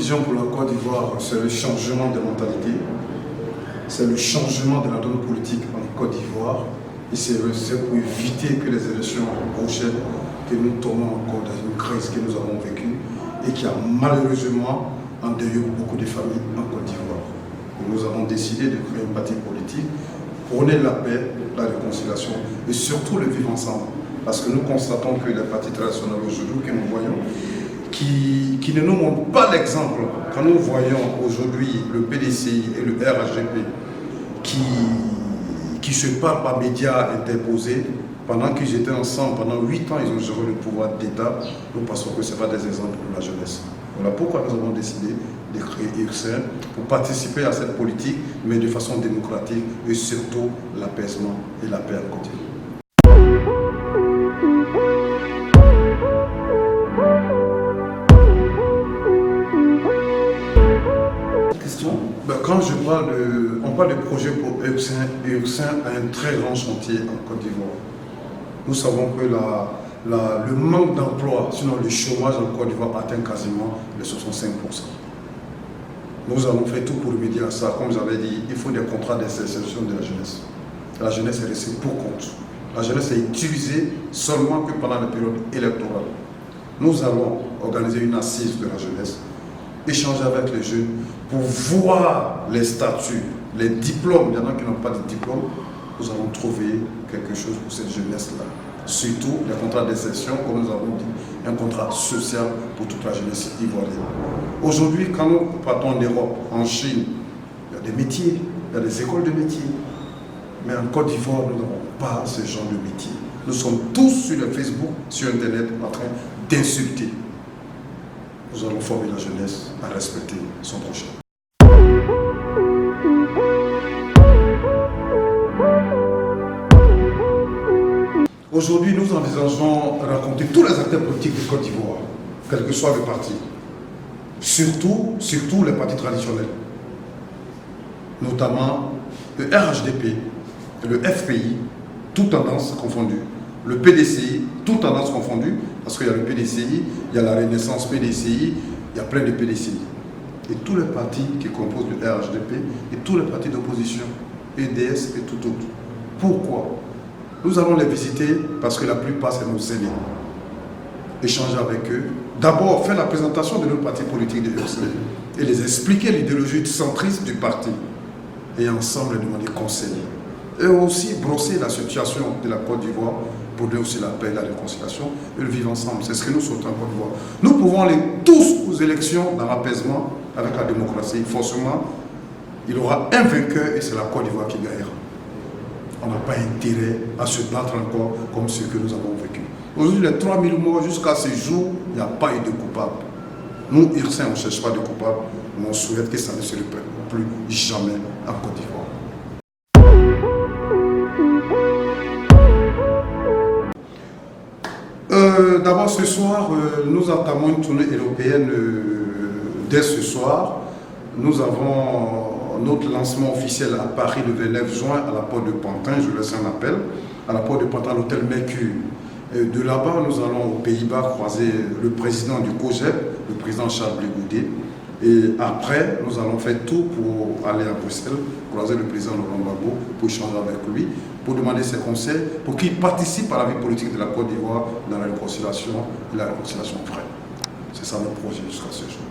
vision pour la Côte d'Ivoire, c'est le changement de mentalité, c'est le changement de la donne politique en Côte d'Ivoire. Et c'est pour éviter que les élections prochaines, que nous tombons encore dans une crise que nous avons vécue et qui a malheureusement endeuillé beaucoup de familles en Côte d'Ivoire. Nous avons décidé de créer un parti politique, prôner la paix, la réconciliation et surtout le vivre ensemble. Parce que nous constatons que les partis traditionnels aujourd'hui que nous voyons, qui ne nous montrent pas l'exemple. Quand nous voyons aujourd'hui le PDCI et le RHDP qui se parlent par médias interposés, pendant qu'ils étaient ensemble, pendant 8 ans, ils ont géré le pouvoir d'État, nous pensons que ce n'est pas des exemples pour la jeunesse. Voilà pourquoi nous avons décidé de créer URSEN pour participer à cette politique, mais de façon démocratique et surtout l'apaisement et la paix à côté. Quand on parle de projet pour URSEN a un très grand chantier en Côte d'Ivoire. Nous savons que le manque d'emploi, sinon le chômage en Côte d'Ivoire atteint quasiment les 65%. Nous avons fait tout pour remédier à ça. Comme j'avais dit, il faut des contrats d'insertion de la jeunesse. La jeunesse est restée pour compte. La jeunesse est utilisée seulement que pendant la période électorale. Nous allons organiser une assise de la jeunesse, échanger avec les jeunes pour voir les statuts, les diplômes. Il y en a qui n'ont pas de diplôme. Nous allons trouver quelque chose pour cette jeunesse-là. Surtout les contrats d'insertion, comme nous avons dit, un contrat social pour toute la jeunesse ivoirienne. Aujourd'hui, quand nous partons en Europe, en Chine, il y a des métiers, il y a des écoles de métiers. Mais en Côte d'Ivoire, nous n'avons pas ce genre de métier. Nous sommes tous sur le Facebook, sur Internet, en train d'insulter. Nous allons former la jeunesse à respecter son prochain. Aujourd'hui, nous envisageons de rencontrer tous les acteurs politiques de Côte d'Ivoire, quel que soit le parti. Surtout les partis traditionnels. Notamment le RHDP, le FPI, toutes tendances confondues. Le PDCI, toutes tendances confondues, parce qu'il y a le PDCI, il y a la Renaissance PDCI, il y a plein de PDCI. Et tous les partis qui composent le RHDP et tous les partis d'opposition, EDS et tout autre. Pourquoi? Nous allons les visiter parce que la plupart, c'est nos aînés. Échanger avec eux. D'abord, faire la présentation de nos partis politiques de URSEN et les expliquer l'idéologie centriste du parti. Et ensemble, les demander conseil. Et aussi brosser la situation de la Côte d'Ivoire pour donner aussi la paix, la réconciliation et le vivre ensemble. C'est ce que nous souhaitons en Côte d'Ivoire. Nous pouvons aller tous aux élections dans l'apaisement avec la démocratie. Forcément, il y aura un vainqueur et c'est la Côte d'Ivoire qui gagnera. On n'a pas intérêt à se battre encore comme ce que nous avons vécu. Aujourd'hui, les 3000 morts jusqu'à ce jour, il n'y a pas eu de coupable. Nous, URSEN, on ne cherche pas de coupable, mais on souhaite que ça ne se répète plus jamais en Côte d'Ivoire. D'abord, ce soir, nous entamons une tournée européenne dès ce soir. Nous avons notre lancement officiel à Paris le 29 juin à la porte de Pantin, je laisse un appel, à la porte de Pantin, à l'hôtel Mercure. De là-bas, nous allons aux Pays-Bas croiser le président du COGEP, le président Charles Blé Goudé. Et après, nous allons faire tout pour aller à Bruxelles, croiser le président Laurent Gbagbo, pour échanger avec lui, pour demander ses conseils, pour qu'il participe à la vie politique de la Côte d'Ivoire dans la réconciliation et la réconciliation vraie. C'est ça notre projet jusqu'à ce jour.